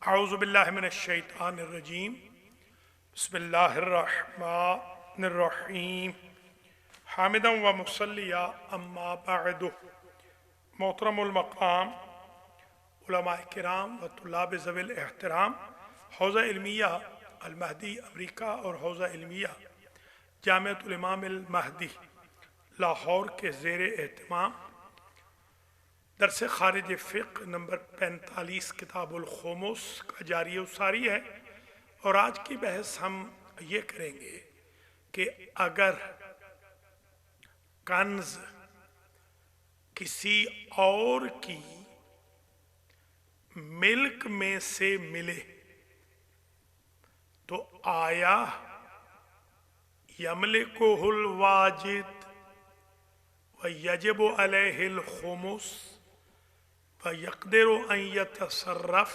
اعوذ باللہ من الشیطان الرجیم بسم اللہ الرحمن الرحیم حامدا و مصلیا اما بعد محترم المقام علماء کرام و طلاب ذوی الاحترام حوزہ علمیہ المہدی امریکہ اور حوزہ علمیہ جامعۃ الامام المہدی لاہور کے زیر اہتمام درس خارج فقہ نمبر 45 کتاب الخمس کا جاری و ساری ہے، اور آج کی بحث ہم یہ کریں گے کہ اگر کنز کسی اور کی ملک میں سے ملے تو آیا یملکہ الواجد ویجب علیہ الخمس فَيَقْدِرُ أَن يَتَصَرَّفْ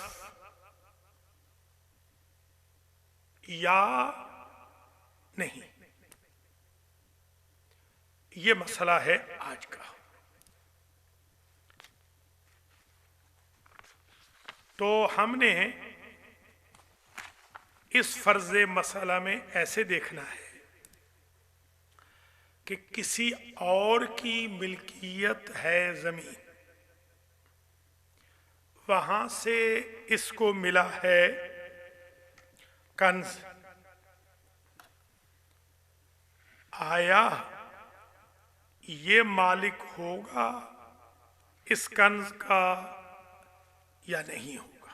یا نہیں؟ یہ مسئلہ ہے آج کا۔ تو ہم نے اس فرض مسئلہ میں ایسے دیکھنا ہے کہ کسی اور کی ملکیت ہے زمین، وہاں سے اس کو ملا ہے کنز، آیا یہ مالک ہوگا اس کنز کا یا نہیں ہوگا؟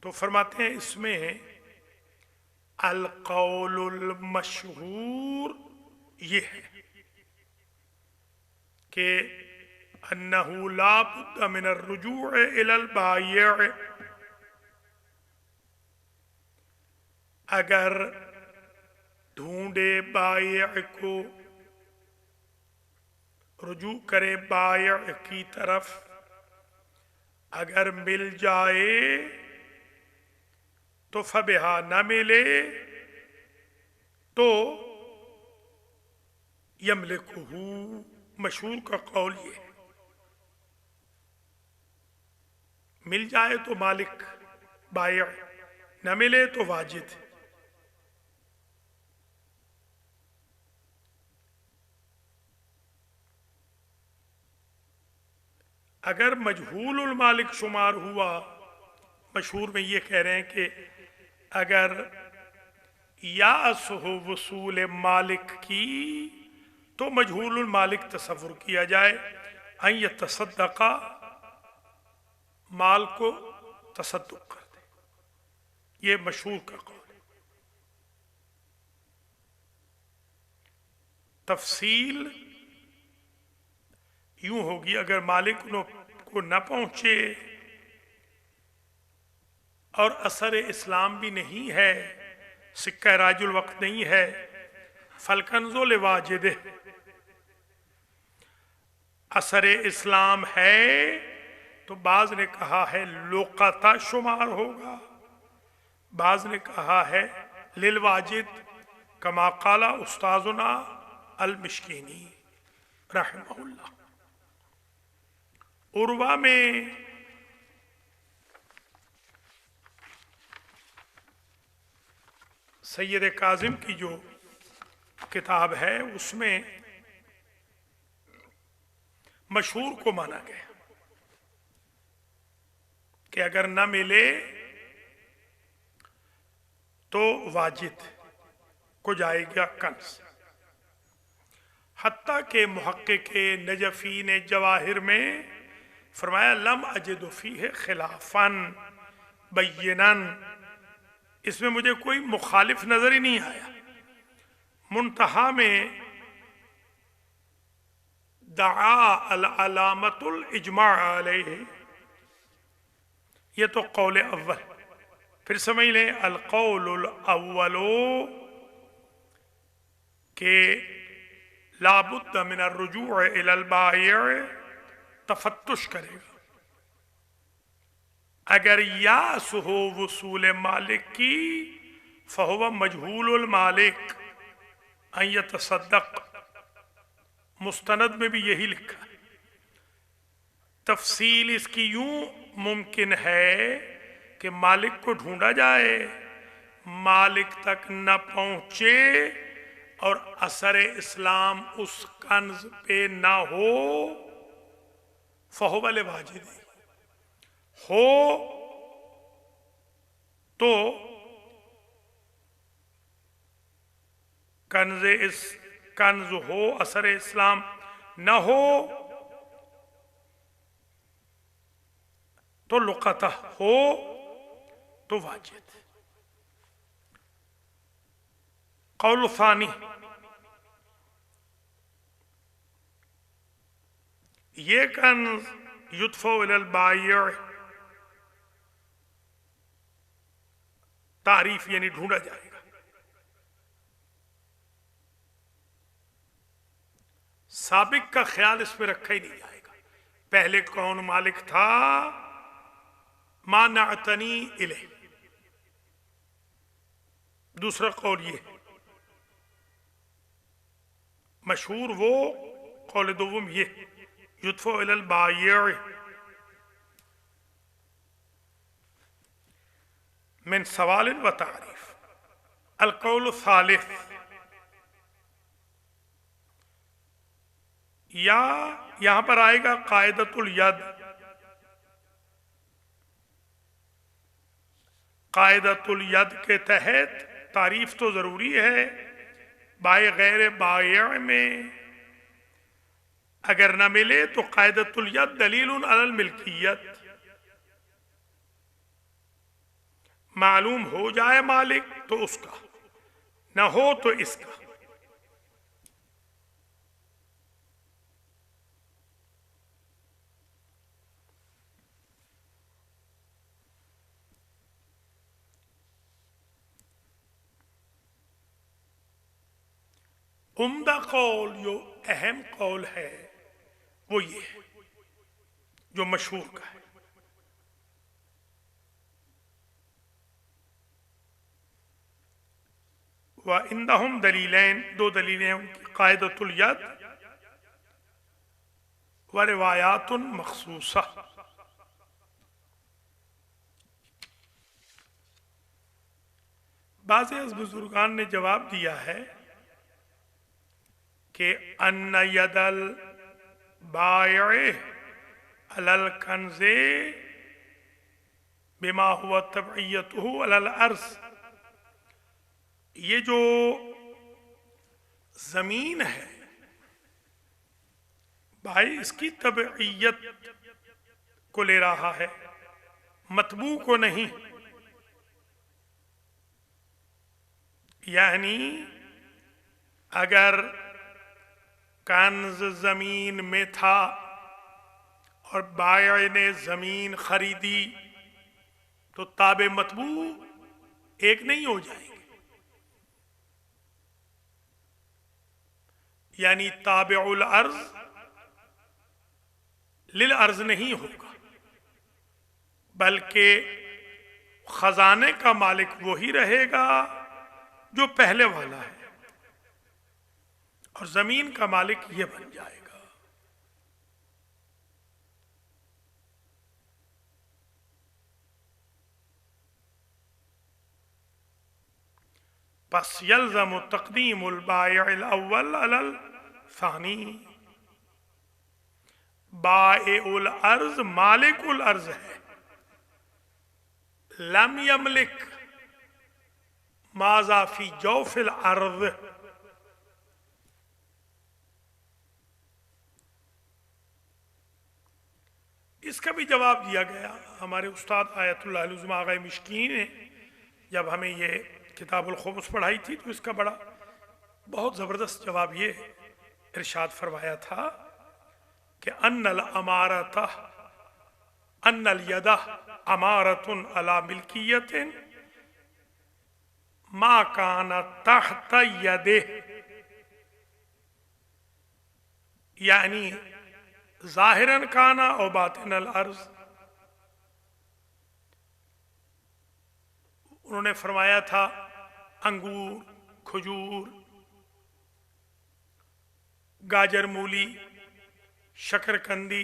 تو فرماتے ہیں اس میں القول المشہور یہ ہے کہ انہو لا بد من الرجوع الى البائع، اگر ڈھونڈے بائع کو، رجوع کرے بائع کی طرف، اگر مل جائے تو فبہا، نہ ملے تو یملکہ، مشہور کا قول یہ ہے، مل جائے تو مالک بائع، نہ ملے تو واجد۔ اگر مجہول المالک شمار ہوا، مشہور میں یہ کہہ رہے ہیں کہ اگر یأس ہو وصول مالک کی تو مجہول المالک تصور کیا جائے، ان یتصدق، مال کو تصدق کر دے، یہ مشہور کا قول ہے۔ تفصیل یوں ہوگی، اگر مالک کو نہ پہنچے اور اثر اسلام بھی نہیں ہے، سکہ راج الوقت نہیں ہے، فالکنز لواجدہ، اثر اسلام ہے تو بعض نے کہا ہے لقطہ شمار ہوگا، بعض نے کہا ہے للواجد، کما قال استاذنا المشکینی رحمہ اللہ۔ عروہ میں سید کاظم کی جو کتاب ہے اس میں مشہور کو مانا گیا کہ اگر نہ ملے تو واجد کو جائے گا کنز، حتیٰ کہ محقق نجفی نے جواہر میں فرمایا لم اجد فیہ خلافا بینا، اس میں مجھے کوئی مخالف نظر ہی نہیں آیا۔ منتہا میں دعا العلامت الاجماع علیہ، یہ تو قول اول، پھر سمجھ لیں القول الاول کہ لا بد من الرجوع الى البائع، تفتش کرے گا، اگر یاس ہو وصول مالک کی فہو مجہول المالک ان یتصدق، مستند میں بھی یہی لکھا ہے، تفصیل اس کی یوں ممکن ہے کہ مالک کو ڈھونڈا جائے، مالک تک نہ پہنچے اور اثر اسلام اس کنز پہ نہ ہو، فہو واجد ہو تو کنز ہو، اثر اسلام نہ ہو تو لقطہ ہو تو واجد۔ قول ثانی، یہ کنز یدفع الی البائع، تعریف یعنی ڈھونڈا جائے گا۔ سابق کا خیال اس پہ رکھا ہی نہیں جائے گا، پہلے کون مالک تھا، ما نعتنی الیہ۔ دوسرا قول یہ مشہور، وہ قول دوم یہ یدفع الی البائع من سوال و تعریف۔ القول الثالث، یا یہاں پر آئے گا قاعدۃ الید۔ قاعدۃ الید کے تحت تعریف تو ضروری ہے، بائع غیر بائع میں اگر نہ ملے تو قاعدۃ الید دلیل علی الملکیت، معلوم ہو جائے مالک تو اس کا، نہ ہو تو اس کا۔ عمدہ قول، جو اہم قول ہے وہ یہ ہے جو مشہور کا ہے۔ وَعِندَهُمْ دلیلین، دو دلیلیں ان کی، قاعدۃ الید و روایات مخصوصہ۔ بعض از بزرگان نے جواب دیا ہے کہ ان ید البائع علی الکنز بما هو تبعیتہ علی الارض، یہ جو زمین ہے بھائی اس کی تبعیت کو لے رہا ہے، مطبوع کو نہیں۔ یعنی اگر کنز زمین میں تھا اور بائع نے زمین خریدی تو تابع مطبوع ایک نہیں ہو جائیں گے، یعنی تابع الارض للارض نہیں ہوگا، بلکہ خزانے کا مالک وہی رہے گا جو پہلے والا ہے، اور زمین کا مالک یہ بن جائے گا۔ پس یلزم تقدیم البائع الاول علی الثانی، بائع الارض مالک الارض ہے، لم یملک ماذا فی جوف الارض، اس کا بھی جواب دیا گیا ہمارے استاد آیت اللہ العظمی آغا مشکی نے، جب ہمیں یہ کتاب الخمس پڑھائی تھی تو اس کا بہت زبردست جواب یہ ارشاد فرمایا تھا کہ ان الامارۃ، ان الید امارۃ علی ملکیت ما کان تحت یدہ، یعنی ظاہراً کانا او باطن الارض۔ انہوں نے فرمایا تھا انگور، کھجور، گاجر مولی، شکرکندی،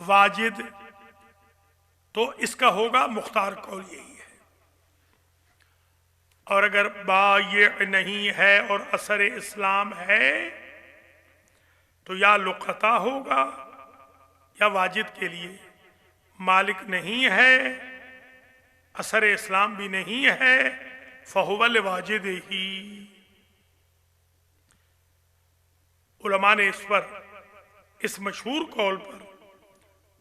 واجد تو اس کا ہوگا مختار قول یہی ہے، اور اگر بایع نہیں ہے اور اثر اسلام ہے تو یا لقطہ ہوگا یا واجد کے لیے، مالک نہیں ہے اثر اسلام بھی نہیں ہے فہو لواجد ہی۔ علماء نے اس پر، اس مشہور قول پر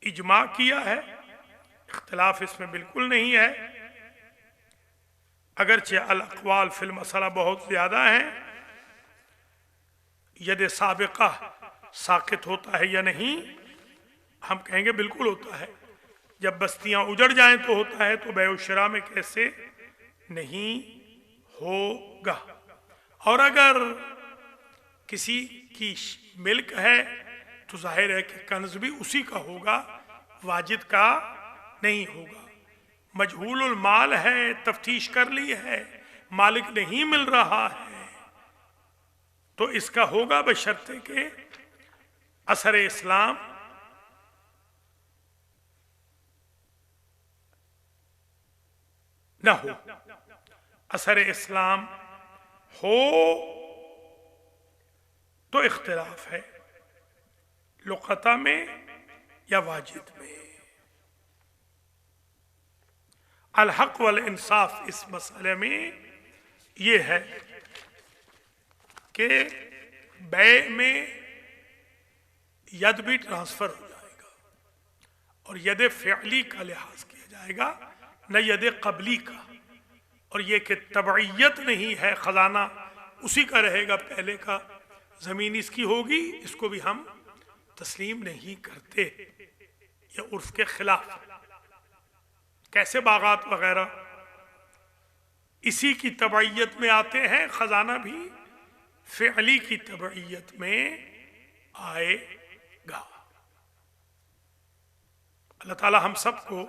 اجماع کیا ہے، اختلاف اس میں بالکل نہیں ہے، اگرچہ الاقوال فی المسئلہ بہت زیادہ ہیں۔ ید سابقہ ساقط ہوتا ہے یا نہیں؟ ہم کہیں گے بالکل ہوتا ہے، جب بستیاں اجڑ جائیں تو ہوتا ہے، تو بیع و شراء میں کیسے نہیں ہوگا؟ اور اگر کسی کی ملک ہے تو ظاہر ہے کہ کنز بھی اسی کا ہوگا، واجد کا نہیں ہوگا۔ مجہول المال ہے، تفتیش کر لی ہے، مالک نہیں مل رہا ہے، تو اس کا ہوگا بشرطے کہ اثر اسلام نہ ہو۔ اثر اسلام ہو تو اختلاف ہے لقطہ میں یا واجد میں۔ الحق والانصاف اس مسئلے میں یہ ہے کہ بیع میں ید بھی ٹرانسفر ہو جائے گا اور ید فعلی کا لحاظ کیا جائے گا، نہ ید قبلی کا، اور یہ کہ تبعیت نہیں ہے، خزانہ اسی کا رہے گا پہلے کا، زمین اس کی ہوگی، اس کو بھی ہم تسلیم نہیں کرتے، یہ عرف کے خلاف۔ کیسے باغات وغیرہ اسی کی تبعیت میں آتے ہیں، خزانہ بھی فعلی کی تبعیت میں آئے گا۔ اللہ تعالی ہم سب کو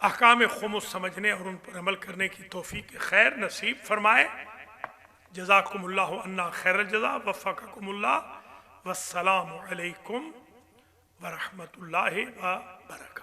احکام خمس سمجھنے اور ان پر عمل کرنے کی توفیق خیر نصیب فرمائے۔ جزاکم اللہ عنا خیر الجزا، وفقکم اللہ، والسلام علیکم ورحمۃ اللہ وبرکاتہ۔